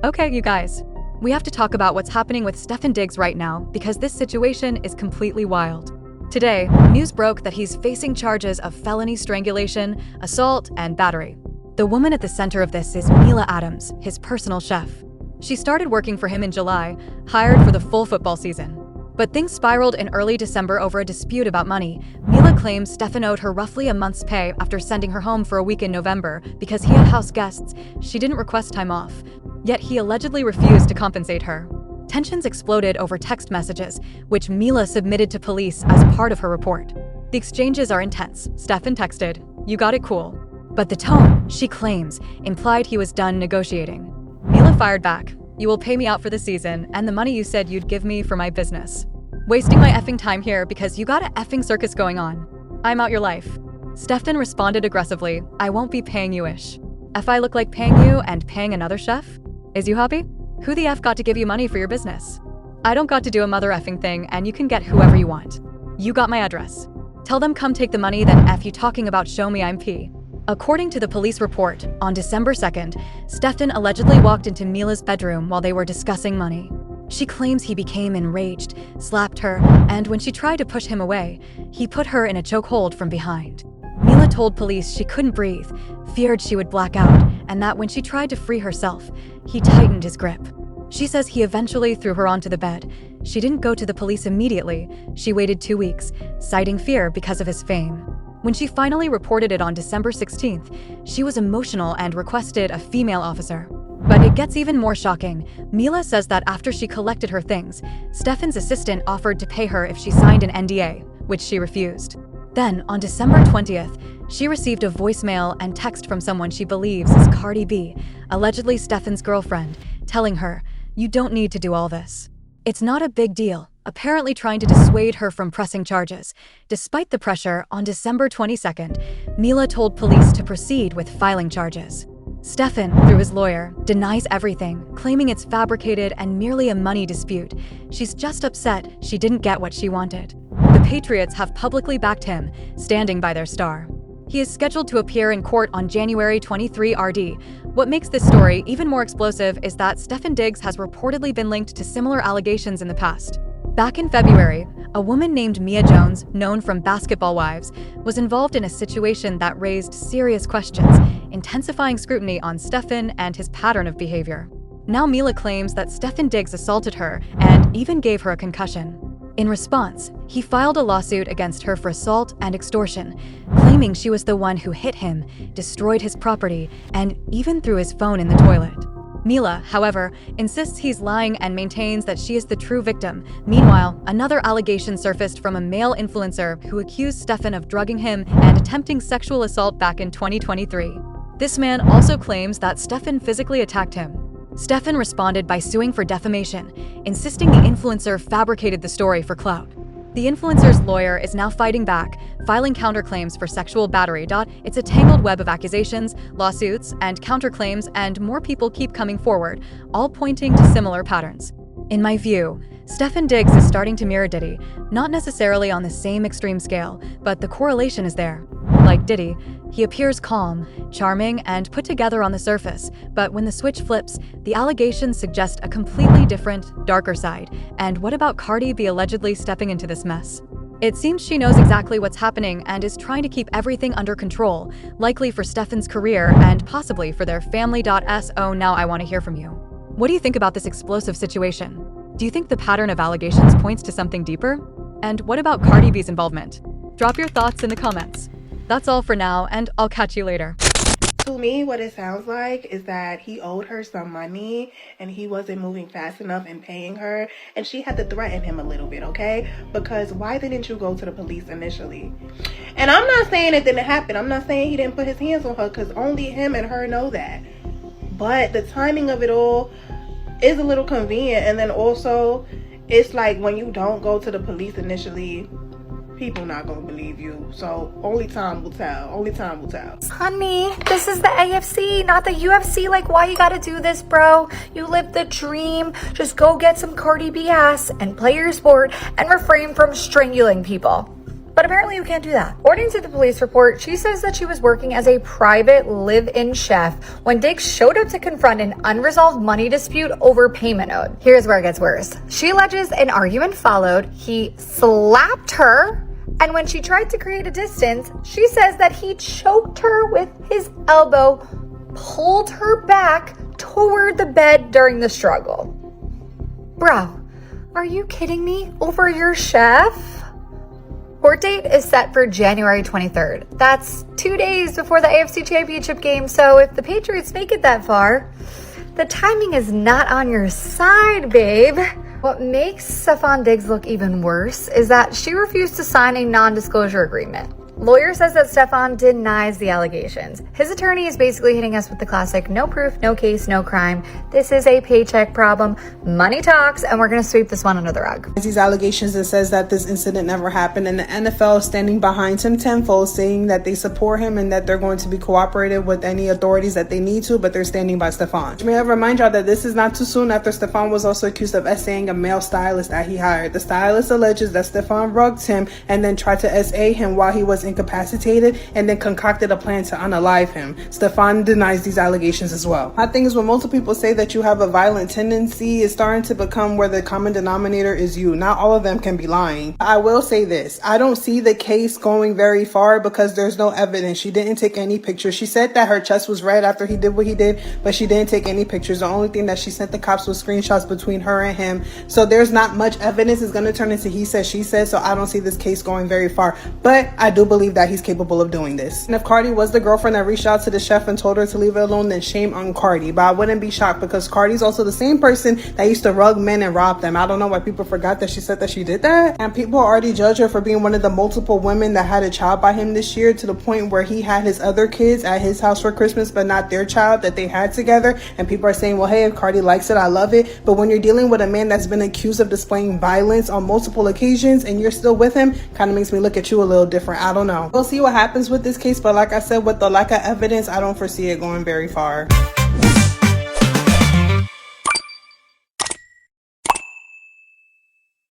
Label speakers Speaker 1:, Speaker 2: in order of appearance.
Speaker 1: Okay, you guys. We have to talk about what's happening with Stefon Diggs right now because this situation is completely wild. Today, news broke that he's facing charges of felony strangulation, assault, and battery. The woman at the center of this is Mila Adams, his personal chef. She started working for him in July, hired for the full football season. But things spiraled in early December over a dispute about money. Mila claims Stefon owed her roughly a month's pay after sending her home for a week in November because he had house guests. She didn't request time off. Yet he allegedly refused to compensate her. Tensions exploded over text messages, which Mila submitted to police as part of her report. The exchanges are intense. Stefon texted, "You got it cool." But the tone, she claims, implied he was done negotiating. Mila fired back, "You will pay me out for the season and the money you said you'd give me for my business. Wasting my effing time here because you got a effing circus going on. I'm out your life." Stefon responded aggressively, "I won't be paying you-ish. If I look like paying you and paying another chef? Is you happy? Who the F got to give you money for your business? I don't got to do a mother effing thing and you can get whoever you want. You got my address. Tell them come take the money then F you talking about show me I'm P." According to the police report, on December 2nd, Stefon allegedly walked into Mila's bedroom while they were discussing money. She claims he became enraged, slapped her, and when she tried to push him away, he put her in a chokehold from behind. Mila told police she couldn't breathe, feared she would black out, and that when she tried to free herself, he tightened his grip. She says he eventually threw her onto the bed. She didn't go to the police immediately. She waited 2 weeks, citing fear because of his fame. When she finally reported it on December 16th, she was emotional and requested a female officer. But it gets even more shocking. Mila says that after she collected her things, Stefon's assistant offered to pay her if she signed an NDA, which she refused. Then, on December 20th, she received a voicemail and text from someone she believes is Cardi B, allegedly Stefon's girlfriend, telling her, "You don't need to do all this. It's not a big deal," apparently trying to dissuade her from pressing charges. Despite the pressure, on December 22nd, Mila told police to proceed with filing charges. Stefon, through his lawyer, denies everything, claiming it's fabricated and merely a money dispute. She's just upset she didn't get what she wanted. The Patriots have publicly backed him, standing by their star. He is scheduled to appear in court on January 23 RD. What makes this story even more explosive is that Stefon Diggs has reportedly been linked to similar allegations in the past. Back in February, a woman named Mia Jones, known from Basketball Wives, was involved in a situation that raised serious questions, intensifying scrutiny on Stefon and his pattern of behavior. Now Mila claims that Stefon Diggs assaulted her and even gave her a concussion. In response, he filed a lawsuit against her for assault and extortion, claiming she was the one who hit him, destroyed his property, and even threw his phone in the toilet. Mila, however, insists he's lying and maintains that she is the true victim. Meanwhile, another allegation surfaced from a male influencer who accused Stefon of drugging him and attempting sexual assault back in 2023. This man also claims that Stefon physically attacked him. Stefon responded by suing for defamation, insisting the influencer fabricated the story for clout. The influencer's lawyer is now fighting back, filing counterclaims for sexual battery. It's a tangled web of accusations, lawsuits, and counterclaims, and more people keep coming forward, all pointing to similar patterns. In my view, Stefon Diggs is starting to mirror Diddy, not necessarily on the same extreme scale, but the correlation is there. Like Diddy, he appears calm, charming, and put together on the surface, but when the switch flips, the allegations suggest a completely different, darker side. And what about Cardi B allegedly stepping into this mess? It seems she knows exactly what's happening and is trying to keep everything under control, likely for Stefon's career and possibly for their family. So now I want to hear from you. What do you think about this explosive situation? Do you think the pattern of allegations points to something deeper? And what about Cardi B's involvement? Drop your thoughts in the comments. That's all for now, and I'll catch you later.
Speaker 2: To me, what it sounds like is that he owed her some money and he wasn't moving fast enough in paying her, and she had to threaten him a little bit, okay? Because why didn't you go to the police initially? And I'm not saying it didn't happen. I'm not saying he didn't put his hands on her, because only him and her know that. But the timing of it all is a little convenient. And then also, it's like when you don't go to the police initially, people not gonna believe you. So only time will tell. Only time will tell.
Speaker 3: Honey, this is the AFC, not the UFC. Like, why you gotta do this, bro? You live the dream. Just go get some Cardi B ass and play your sport and refrain from strangling people. But apparently you can't do that. According to the police report, she says that she was working as a private live-in chef when Diggs showed up to confront an unresolved money dispute over payment owed. Here's where it gets worse. She alleges an argument followed. He slapped her, and when she tried to create a distance, she says that he choked her with his elbow, pulled her back toward the bed during the struggle. Bro, are you kidding me? Over your chef? Court date is set for January 23rd. That's 2 days before the AFC Championship game, so if the Patriots make it that far, the timing is not on your side, babe. What makes Stefon Diggs look even worse is that she refused to sign a non-disclosure agreement. Lawyer says that Stefon denies the allegations. His attorney is basically hitting us with the classic, no proof, no case, no crime. This is a paycheck problem. Money talks, and we're going to sweep this one under the rug.
Speaker 4: These allegations, it says that this incident never happened, and the NFL is standing behind him tenfold, saying that they support him and that they're going to be cooperative with any authorities that they need to, but they're standing by Stefon. May I remind y'all that this is not too soon after Stefon was also accused of essaying a male stylist that he hired. The stylist alleges that Stefon rugged him and then tried to SA him while he was incapacitated and then concocted a plan to unalive him. Stefon denies these allegations as well. My thing is, when multiple people say that you have a violent tendency, it's starting to become where the common denominator is you. Not all of them can be lying. I will say this. I don't see the case going very far because there's no evidence. She didn't take any pictures. She said that her chest was red after he did what he did, but she didn't take any pictures. The only thing that she sent the cops was screenshots between her and him. So there's not much evidence. It's going to turn into he said, she said. So I don't see this case going very far. But I do believe that he's capable of doing this. And if Cardi was the girlfriend that reached out to the chef and told her to leave it alone, then shame on Cardi. But I wouldn't be shocked because Cardi's also the same person that used to rug men and rob them. I don't know why people forgot that she said that she did that. And people already judge her for being one of the multiple women that had a child by him this year, to the point where he had his other kids at his house for Christmas, but not their child that they had together. And people are saying, well, hey, if Cardi likes it, I love it. But when you're dealing with a man that's been accused of displaying violence on multiple occasions and you're still with him, kind of makes me look at you a little different. I don't know. We'll see what happens with this case, but like I said, with the lack of evidence, I don't foresee it going very far.